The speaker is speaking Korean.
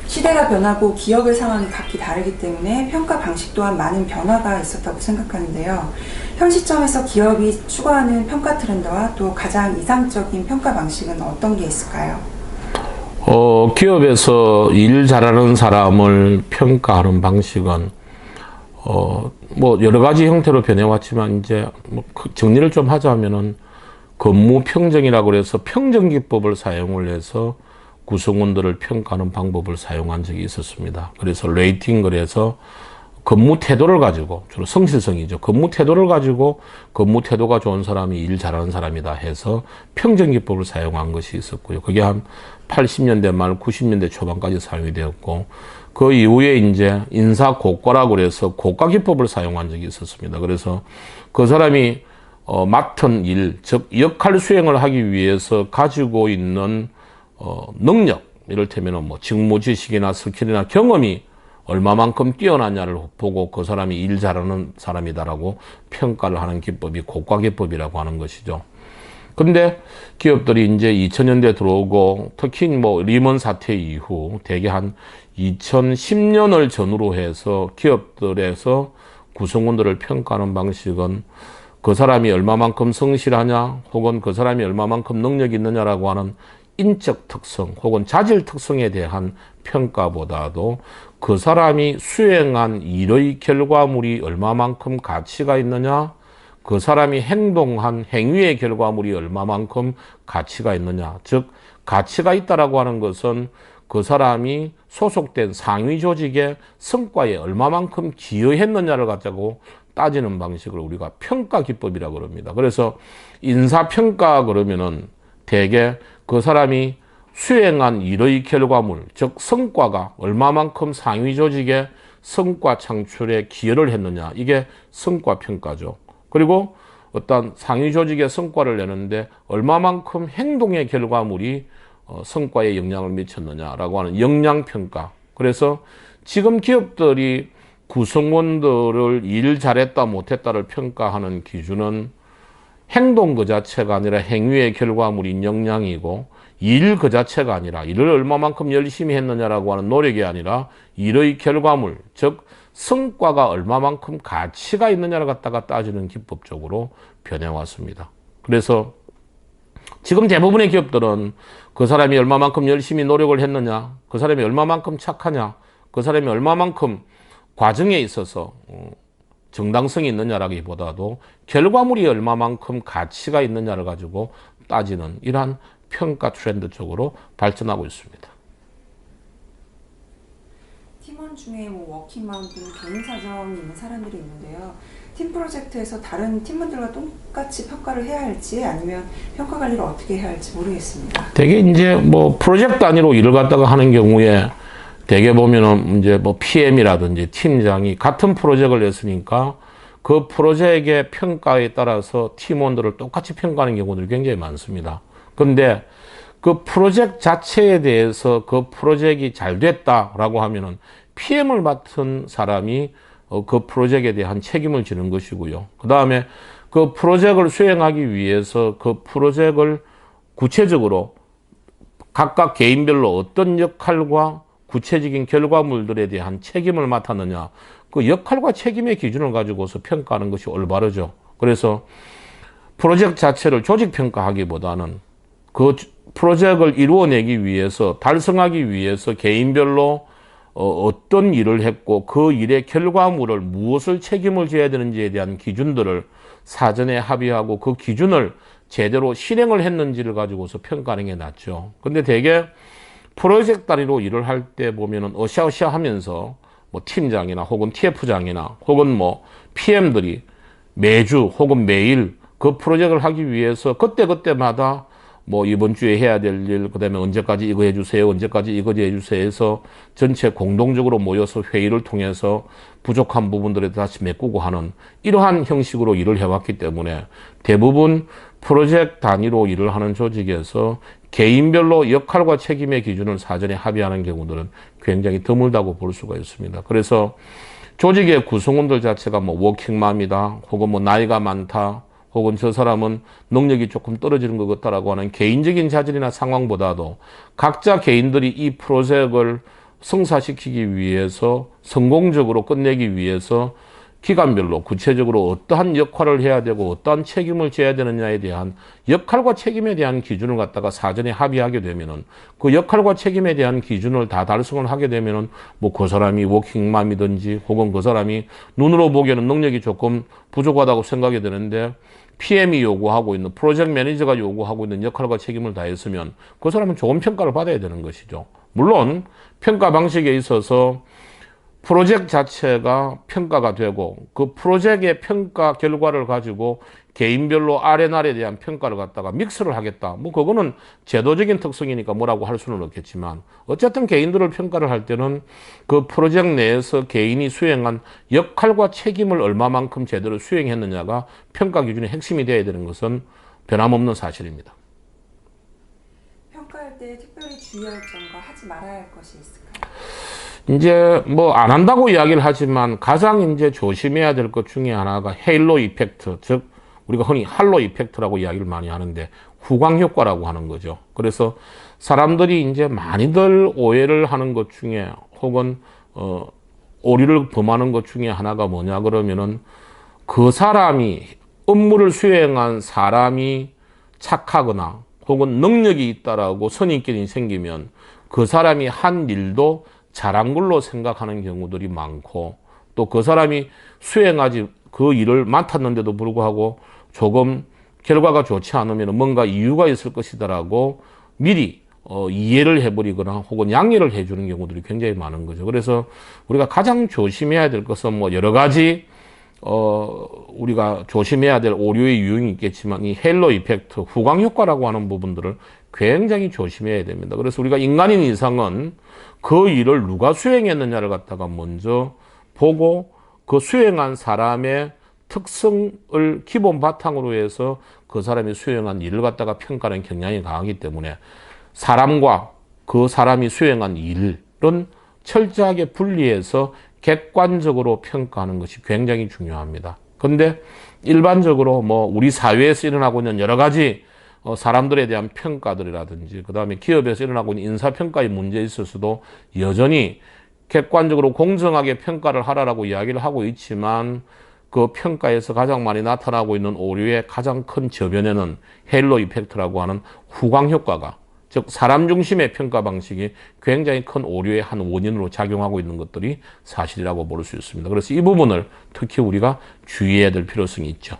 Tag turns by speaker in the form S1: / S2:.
S1: 시대가 변하고 기업의 상황이 각기 다르기 때문에 평가 방식 또한 많은 변화가 있었다고 생각하는데요. 현 시점에서 기업이 추구하는 평가 트렌드와 또 가장 이상적인 평가 방식은 어떤 게 있을까요?
S2: 기업에서 일 잘하는 사람을 평가하는 방식은 뭐 여러 가지 형태로 변해왔지만 이제 뭐 정리를 좀 하자면은 근무 평정이라고 해서 평정 기법을 사용을 해서 구성원들을 평가하는 방법을 사용한 적이 있었습니다. 그래서 레이팅을 해서 근무 태도를 가지고, 주로 성실성이죠. 근무 태도를 가지고 근무 태도가 좋은 사람이 일 잘하는 사람이다 해서 평정 기법을 사용한 것이 있었고요. 그게 한 80년대 말 90년대 초반까지 사용이 되었고, 그 이후에 이제 인사 고과라고 해서 고과 기법을 사용한 적이 있었습니다. 그래서 그 사람이 맡은 일, 즉 역할 수행을 하기 위해서 가지고 있는 능력, 이를테면 뭐 직무 지식이나 스킬이나 경험이 얼마만큼 뛰어나냐를 보고 그 사람이 일 잘하는 사람이다라고 평가를 하는 기법이 고과 기법이라고 하는 것이죠. 근데 기업들이 이제 2000년대 들어오고 특히 뭐 리먼 사태 이후 대개 한 2010년을 전후로 해서 기업들에서 구성원들을 평가하는 방식은 그 사람이 얼마만큼 성실하냐 혹은 그 사람이 얼마만큼 능력이 있느냐라고 하는 인적 특성 혹은 자질 특성에 대한 평가보다도 그 사람이 수행한 일의 결과물이 얼마만큼 가치가 있느냐, 그 사람이 행동한 행위의 결과물이 얼마만큼 가치가 있느냐, 즉 가치가 있다라고 하는 것은 그 사람이 소속된 상위 조직의 성과에 얼마만큼 기여했느냐를 가지고 따지는 방식을 우리가 평가 기법이라고 그럽니다. 그래서 인사평가 그러면은 대개 그 사람이 수행한 일의 결과물, 즉 성과가 얼마만큼 상위 조직의 성과 창출에 기여를 했느냐, 이게 성과평가죠. 그리고 어떤 상위 조직의 성과를 내는데 얼마만큼 행동의 결과물이 성과에 영향을 미쳤느냐라고 하는 역량평가. 그래서 지금 기업들이 구성원들을 일 잘했다 못했다를 평가하는 기준은 행동 그 자체가 아니라 행위의 결과물인 역량이고, 일 그 자체가 아니라 일을 얼마만큼 열심히 했느냐라고 하는 노력이 아니라 일의 결과물, 즉 성과가 얼마만큼 가치가 있느냐를 갖다가 따지는 기법적으로 변해왔습니다. 그래서 지금 대부분의 기업들은 그 사람이 얼마만큼 열심히 노력을 했느냐, 그 사람이 얼마만큼 착하냐, 그 사람이 얼마만큼 과정에 있어서 정당성이 있느냐라기보다도 결과물이 얼마만큼 가치가 있느냐를 가지고 따지는 이러한 평가 트렌드 쪽으로 발전하고 있습니다.
S1: 팀원 중에 뭐 워킹맘 또는 개인 사정이 있는 사람들이 있는데요. 팀 프로젝트에서 다른 팀원들과 똑같이 평가를 해야 할지 아니면 평가 관리를 어떻게 해야 할지 모르겠습니다.
S2: 되게 이제 뭐 프로젝트 단위로 일을 갖다가 하는 경우에 대개 보면은 이제 뭐 PM이라든지 팀장이 같은 프로젝트를 냈으니까 그 프로젝트의 평가에 따라서 팀원들을 똑같이 평가하는 경우들이 굉장히 많습니다. 그런데 그 프로젝트 자체에 대해서 그 프로젝트가 잘 됐다라고 하면은 PM을 맡은 사람이 그 프로젝트에 대한 책임을 지는 것이고요. 그 다음에 그 프로젝트를 수행하기 위해서 그 프로젝트를 구체적으로 각각 개인별로 어떤 역할과 구체적인 결과물들에 대한 책임을 맡았느냐, 그 역할과 책임의 기준을 가지고서 평가하는 것이 올바르죠. 그래서 프로젝트 자체를 조직 평가하기보다는 그 프로젝트를 이루어내기 위해서, 달성하기 위해서 개인별로 어떤 일을 했고 그 일의 결과물을 무엇을 책임을 져야 되는지에 대한 기준들을 사전에 합의하고 그 기준을 제대로 실행을 했는지를 가지고서 평가하는 게 낫죠. 근데 대개 프로젝트 단위로 일을 할 때 보면은 어샤어샤 하면서 뭐 팀장이나 혹은 TF장이나 혹은 뭐 PM들이 매주 혹은 매일 그 프로젝트를 하기 위해서 그때그때마다 뭐 이번 주에 해야 될 일, 그 다음에 언제까지 이거 해주세요, 언제까지 이거 해주세요 해서 전체 공동적으로 모여서 회의를 통해서 부족한 부분들에 다시 메꾸고 하는 이러한 형식으로 일을 해왔기 때문에 대부분 프로젝트 단위로 일을 하는 조직에서 개인별로 역할과 책임의 기준을 사전에 합의하는 경우들은 굉장히 드물다고 볼 수가 있습니다. 그래서 조직의 구성원들 자체가 뭐 워킹맘이다, 혹은 뭐 나이가 많다, 혹은 저 사람은 능력이 조금 떨어지는 것 같다라고 하는 개인적인 자질이나 상황보다도 각자 개인들이 이 프로젝트를 성사시키기 위해서 성공적으로 끝내기 위해서 기간별로 구체적으로 어떠한 역할을 해야 되고 어떠한 책임을 져야 되느냐에 대한 역할과 책임에 대한 기준을 갖다가 사전에 합의하게 되면은 그 역할과 책임에 대한 기준을 다 달성을 하게 되면은 뭐 그 사람이 워킹맘이든지 혹은 그 사람이 눈으로 보기에는 능력이 조금 부족하다고 생각이 되는데 PM이 요구하고 있는 프로젝트 매니저가 요구하고 있는 역할과 책임을 다했으면 그 사람은 좋은 평가를 받아야 되는 것이죠. 물론 평가 방식에 있어서 프로젝트 자체가 평가가 되고 그 프로젝트의 평가 결과를 가지고 개인별로 R&R에 대한 평가를 갖다가 믹스를 하겠다. 뭐 그거는 제도적인 특성이니까 뭐라고 할 수는 없겠지만 어쨌든 개인들을 평가를 할 때는 그 프로젝트 내에서 개인이 수행한 역할과 책임을 얼마만큼 제대로 수행했느냐가 평가 기준의 핵심이 되어야 되는 것은 변함없는 사실입니다.
S1: 평가할 때 특별히 주의할 점과 하지 말아야 할 것이 있을까요?
S2: 이제 뭐 안 한다고 이야기를 하지만 가장 이제 조심해야 될 것 중에 하나가 헤일로 이펙트, 즉 우리가 흔히 할로 이펙트라고 이야기를 많이 하는데 후광 효과라고 하는 거죠. 그래서 사람들이 이제 많이들 오해를 하는 것 중에 혹은 오류를 범하는 것 중에 하나가 뭐냐 그러면은 그 사람이 업무를 수행한 사람이 착하거나 혹은 능력이 있다라고 선입견이 생기면 그 사람이 한 일도 잘한 걸로 생각하는 경우들이 많고 또 그 사람이 수행하지 그 일을 맡았는데도 불구하고 조금 결과가 좋지 않으면 뭔가 이유가 있을 것이다라고 미리 이해를 해버리거나 혹은 양해를 해주는 경우들이 굉장히 많은 거죠. 그래서 우리가 가장 조심해야 될 것은 뭐 여러 가지 우리가 조심해야 될 오류의 유형이 있겠지만 이 헬로 이펙트, 후광 효과라고 하는 부분들을 굉장히 조심해야 됩니다. 그래서 우리가 인간인 이상은 그 일을 누가 수행했느냐를 갖다가 먼저 보고 그 수행한 사람의 특성을 기본 바탕으로 해서 그 사람이 수행한 일을 갖다가 평가하는 경향이 강하기 때문에 사람과 그 사람이 수행한 일은 철저하게 분리해서 객관적으로 평가하는 것이 굉장히 중요합니다. 그런데 일반적으로 뭐 우리 사회에서 일어나고 있는 여러 가지 사람들에 대한 평가들이라든지 그 다음에 기업에서 일어나고 있는 인사평가의 문제에 있어서도 여전히 객관적으로 공정하게 평가를 하라라고 이야기를 하고 있지만 그 평가에서 가장 많이 나타나고 있는 오류의 가장 큰 저변에는 헬로 이펙트라고 하는 후광 효과가 즉 사람 중심의 평가 방식이 굉장히 큰 오류의 한 원인으로 작용하고 있는 것들이 사실이라고 볼 수 있습니다. 그래서 이 부분을 특히 우리가 주의해야 될 필요성이 있죠.